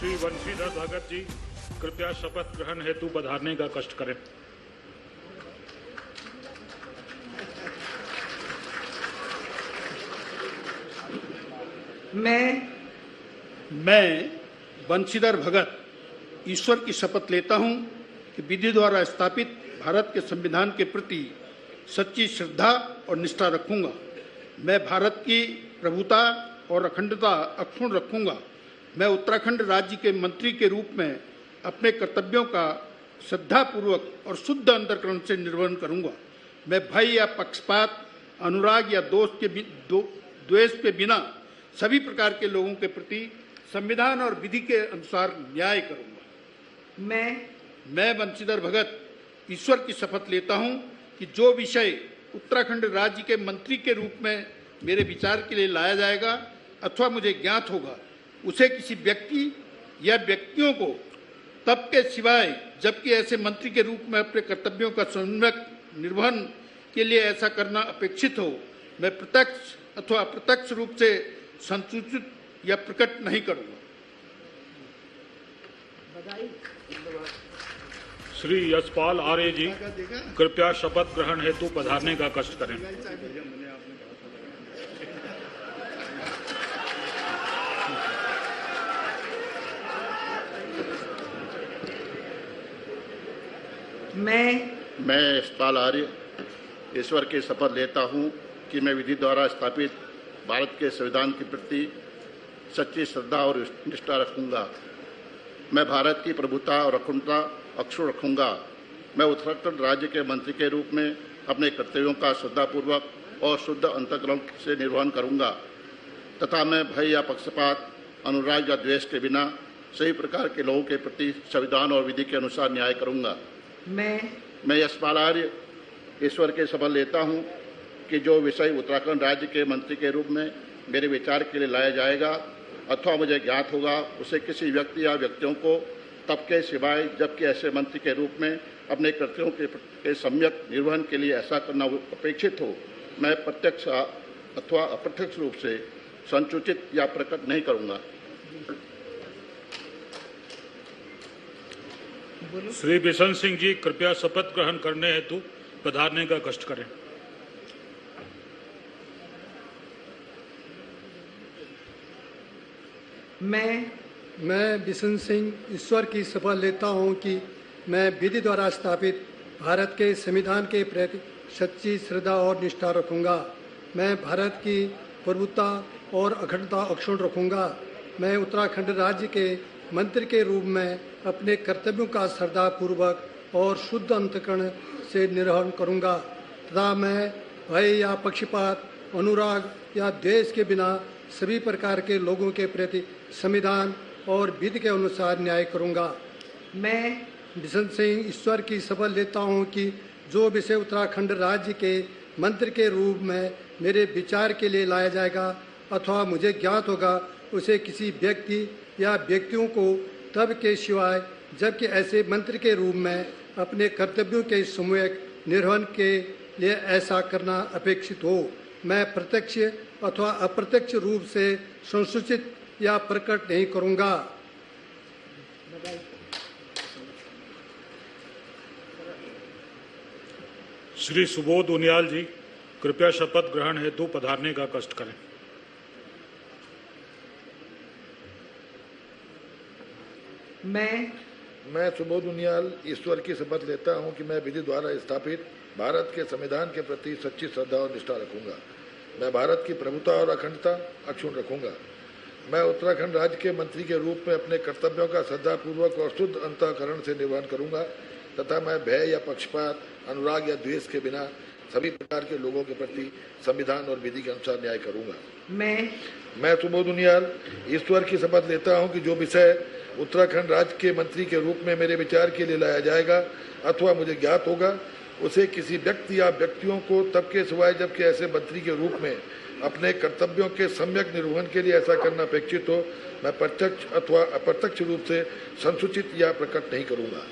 श्री वंशीधर भगत जी, कृपया शपथ ग्रहण हेतु पधारने का कष्ट करें। मैं वंशीधर भगत ईश्वर की शपथ लेता हूं कि विधि द्वारा स्थापित भारत के संविधान के प्रति सच्ची श्रद्धा और निष्ठा रखूंगा। मैं भारत की प्रभुता और अखंडता अक्षुण्ण रखूंगा। मैं उत्तराखंड राज्य के मंत्री के रूप में अपने कर्तव्यों का श्रद्धापूर्वक और शुद्ध अंतःकरण से निर्वहन करूंगा। मैं भय या पक्षपात, अनुराग या द्वेष के बिना सभी प्रकार के लोगों के प्रति संविधान और विधि के अनुसार न्याय करूंगा। मैं वंशीधर भगत ईश्वर की शपथ लेता हूं कि जो विषय उत्तराखंड राज्य के मंत्री के रूप में मेरे विचार के लिए लाया जाएगा अथवा मुझे ज्ञात होगा, उसे किसी व्यक्ति या व्यक्तियों को तब के सिवाय जबकि ऐसे मंत्री के रूप में अपने कर्तव्यों का सम्यक निर्वहन के लिए ऐसा करना अपेक्षित हो, मैं प्रत्यक्ष अथवा अप्रत्यक्ष रूप से संसूचित या प्रकट नहीं करूंगा। श्री यशपाल आर्य जी, कृपया शपथ ग्रहण हेतु पधारने का कष्ट करें। मैं यशपाल आर्य ईश्वर की शपथ लेता हूं कि मैं विधि द्वारा स्थापित भारत के संविधान के प्रति सच्ची श्रद्धा और निष्ठा रखूंगा। मैं भारत की प्रभुता और अखंडता अक्षुण्ण रखूंगा। मैं उत्तराखंड राज्य के मंत्री के रूप में अपने कर्तव्यों का श्रद्धापूर्वक और शुद्ध अंतःकरण से निर्वहन करूंगा तथा मैं भय या पक्षपात, अनुराग या द्वेष के बिना सभी प्रकार के लोगों के प्रति संविधान और विधि के अनुसार न्याय करूंगा। मैं यशपाल आर्य ईश्वर के शपथ लेता हूं कि जो विषय उत्तराखंड राज्य के मंत्री के रूप में मेरे विचार के लिए लाया जाएगा अथवा मुझे ज्ञात होगा, उसे किसी व्यक्ति या व्यक्तियों को तब के सिवाय जबकि ऐसे मंत्री के रूप में अपने कर्तव्यों के सम्यक निर्वहन के लिए ऐसा करना अपेक्षित हो, मैं प्रत्यक्ष अथवा अप्रत्यक्ष रूप से संसूचित या प्रकट नहीं करूंगा। श्री बिशन सिंह जी, कृपया शपथ ग्रहण करने हेतु पधारने का कष्ट करें। मैं बिशन सिंह ईश्वर की शपथ लेता हूं कि मैं विधि द्वारा स्थापित भारत के संविधान के प्रति सच्ची श्रद्धा और निष्ठा रखूंगा। मैं भारत की प्रभुता और अखंडता अक्षुण्ण रखूंगा। मैं उत्तराखंड राज्य के मंत्री के रूप में अपने कर्तव्यों का श्रद्धापूर्वक और शुद्ध अंतःकरण से निर्वहन करूंगा तथा मैं भय या पक्षपात, अनुराग या द्वेष के बिना सभी प्रकार के लोगों के प्रति संविधान और विधि के अनुसार न्याय करूंगा। मैं बिशन सिंह ईश्वर की शपथ लेता हूं कि जो विषय उत्तराखंड राज्य के मंत्री के रूप में मेरे विचार के लिए लाया जाएगा अथवा मुझे ज्ञात होगा, उसे किसी व्यक्ति या व्यक्तियों को तब के सिवाय जबकि ऐसे मंत्री के रूप में अपने कर्तव्यों के सम्यक निर्वहन के लिए ऐसा करना अपेक्षित हो, मैं प्रत्यक्ष अथवा अप्रत्यक्ष रूप से संसूचित या प्रकट नहीं करूंगा। श्री सुबोध उनियाल जी, कृपया शपथ ग्रहण हेतु पधारने का कष्ट करें। मैं सुबोध उनियाल ईश्वर की शपथ लेता हूं कि मैं विधि द्वारा स्थापित भारत के संविधान के प्रति सच्ची श्रद्धा और निष्ठा रखूंगा। मैं भारत की प्रभुता और अखंडता अक्षुण्ण रखूंगा। मैं उत्तराखंड राज्य के मंत्री के रूप में अपने कर्तव्यों का श्रद्धापूर्वक और शुद्ध अंतःकरण से निर्वहन करूंगा तथा मैं भय या पक्षपात, अनुराग या द्वेष के बिना सभी प्रकार के लोगों के प्रति संविधान और विधि के अनुसार न्याय करूंगा। मैं सुबोध उनियाल ईश्वर की शपथ लेता हूं कि जो विषय उत्तराखंड राज्य के मंत्री के रूप में मेरे विचार के लिए लाया जाएगा अथवा मुझे ज्ञात होगा, उसे किसी व्यक्ति या व्यक्तियों को तब के सिवाय जबकि ऐसे मंत्री के रूप में अपने कर्तव्यों के सम्यक निर्वहन के लिए ऐसा करना अपेक्षित हो, मैं प्रत्यक्ष अथवा अप्रत्यक्ष रूप से संसूचित या प्रकट नहीं करूंगा।